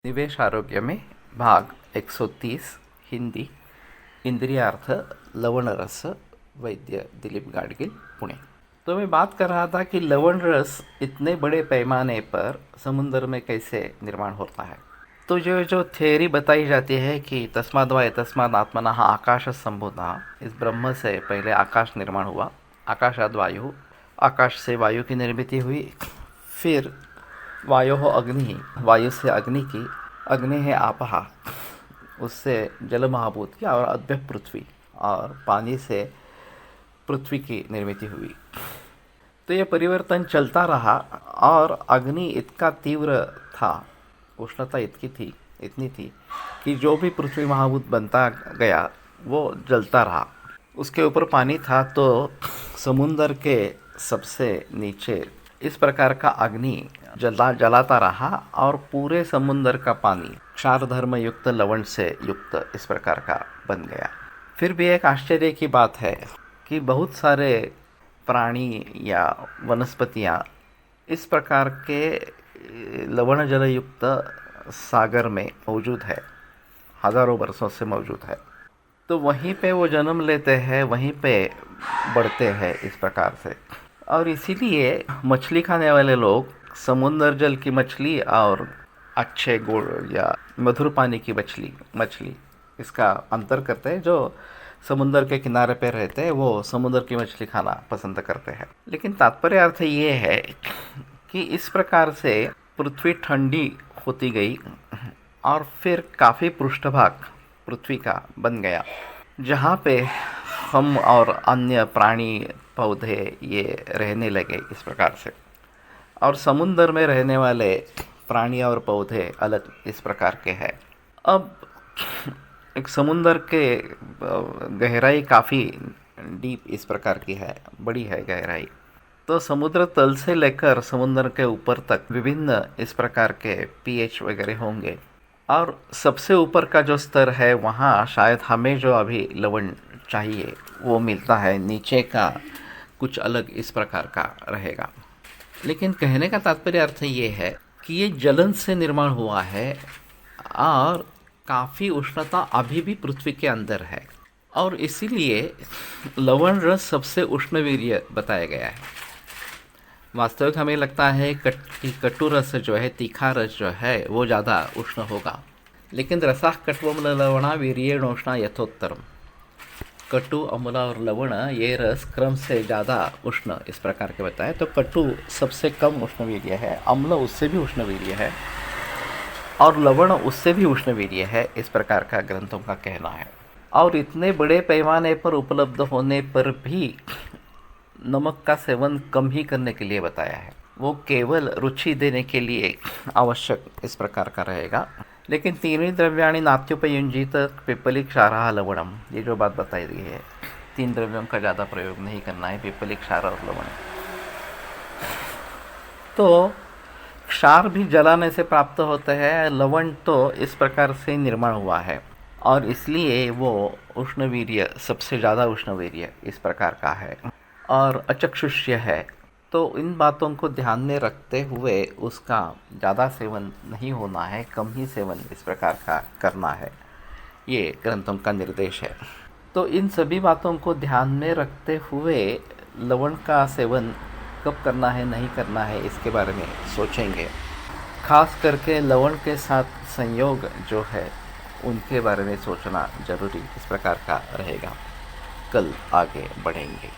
निवेश आरोग्य में भाग 130 हिंदी इंद्रियार्थ लवण रस वैद्य दिलीप गाडगिल पुणे। तो मैं बात कर रहा था कि लवण रस इतने बड़े पैमाने पर समुद्र में कैसे निर्माण होता है। तो जो थ्योरी बताई जाती है कि तस्माद् वा एतस्माद् आत्मनः आकाश संभूतः, इस ब्रह्म से पहले आकाश निर्माण हुआ, आकाशाद वायु, आकाश से वायु की निर्मिति हुई, फिर वायु हो अग्नि, वायु से अग्नि की, अग्नि है आपहा, उससे जल महाभूत की, और अद्य पृथ्वी, और पानी से पृथ्वी की निर्मिति हुई। तो ये परिवर्तन चलता रहा और अग्नि इतना तीव्र था, उष्णता इतनी थी कि जो भी पृथ्वी महाभूत बनता गया वो जलता रहा। उसके ऊपर पानी था तो समुंदर के सबसे नीचे इस प्रकार का अग्नि जलाता रहा और पूरे समुंदर का पानी क्षार धर्म युक्त लवण से युक्त इस प्रकार का बन गया। फिर भी एक आश्चर्य की बात है कि बहुत सारे प्राणी या वनस्पतियाँ इस प्रकार के लवण जल युक्त सागर में मौजूद है, हजारों वर्षों से मौजूद है। तो वहीं पे वो जन्म लेते हैं, वहीं पे बढ़ते हैं इस प्रकार से। और इसीलिए मछली खाने वाले लोग समुद्र जल की मछली और अच्छे गुड़ या मधुर पानी की मछली इसका अंतर करते हैं। जो समुद्र के किनारे पे रहते हैं वो समुद्र की मछली खाना पसंद करते हैं। लेकिन तात्पर्य अर्थ ये है कि इस प्रकार से पृथ्वी ठंडी होती गई और फिर काफ़ी पृष्ठभाग पृथ्वी का बन गया, जहाँ पे हम और अन्य प्राणी पौधे ये रहने लगे इस प्रकार से। और समुद्र में रहने वाले प्राणी और पौधे अलग इस प्रकार के हैं। अब एक समुद्र के गहराई काफ़ी डीप इस प्रकार की है, बड़ी है गहराई। तो समुद्र तल से लेकर समुद्र के ऊपर तक विभिन्न इस प्रकार के पीएच वगैरह होंगे। और सबसे ऊपर का जो स्तर है वहाँ शायद हमें जो अभी लवण चाहिए वो मिलता है, नीचे का कुछ अलग इस प्रकार का रहेगा। लेकिन कहने का तात्पर्य अर्थ ये है कि ये जलन से निर्माण हुआ है और काफ़ी उष्णता अभी भी पृथ्वी के अंदर है, और इसीलिए लवण रस सबसे उष्णवीर्य बताया गया है। वास्तविक हमें लगता है कि कटु रस जो है, तीखा रस जो है वो ज़्यादा उष्ण होगा, लेकिन रसाः कट्वम लवणा वीर्येणोष्णा यथोत्तरम। कटु, अम्ल और लवण ये रस क्रम से ज़्यादा उष्ण इस प्रकार के बताएं। तो कटु सबसे कम उष्णवीर्य है, अम्ल उससे भी उष्णवीर्य है, और लवण उससे भी उष्णवीर्य है, इस प्रकार का ग्रंथों का कहना है। और इतने बड़े पैमाने पर उपलब्ध होने पर भी नमक का सेवन कम ही करने के लिए बताया है, वो केवल रुचि देने के लिए आवश्यक इस प्रकार का रहेगा। लेकिन तीनों द्रव्याणि नात्युपयुंजित पिप्पली क्षारः लवणम, ये जो बात बताई गई है, 3 द्रव्यों का ज़्यादा प्रयोग नहीं करना है, पिप्पली क्षार और लवण। तो क्षार भी जलाने से प्राप्त होते हैं, लवण तो इस प्रकार से निर्माण हुआ है, और इसलिए वो उष्णवीर्य सबसे ज़्यादा उष्णवीर्य इस प्रकार का है और अचक्षुष्य है। तो इन बातों को ध्यान में रखते हुए उसका ज़्यादा सेवन नहीं होना है, कम ही सेवन इस प्रकार का करना है, ये ग्रंथों का निर्देश है। तो इन सभी बातों को ध्यान में रखते हुए लवण का सेवन कब करना है, नहीं करना है, इसके बारे में सोचेंगे। खास करके लवण के साथ संयोग जो है उनके बारे में सोचना जरूरी इस प्रकार का रहेगा। कल आगे बढ़ेंगे।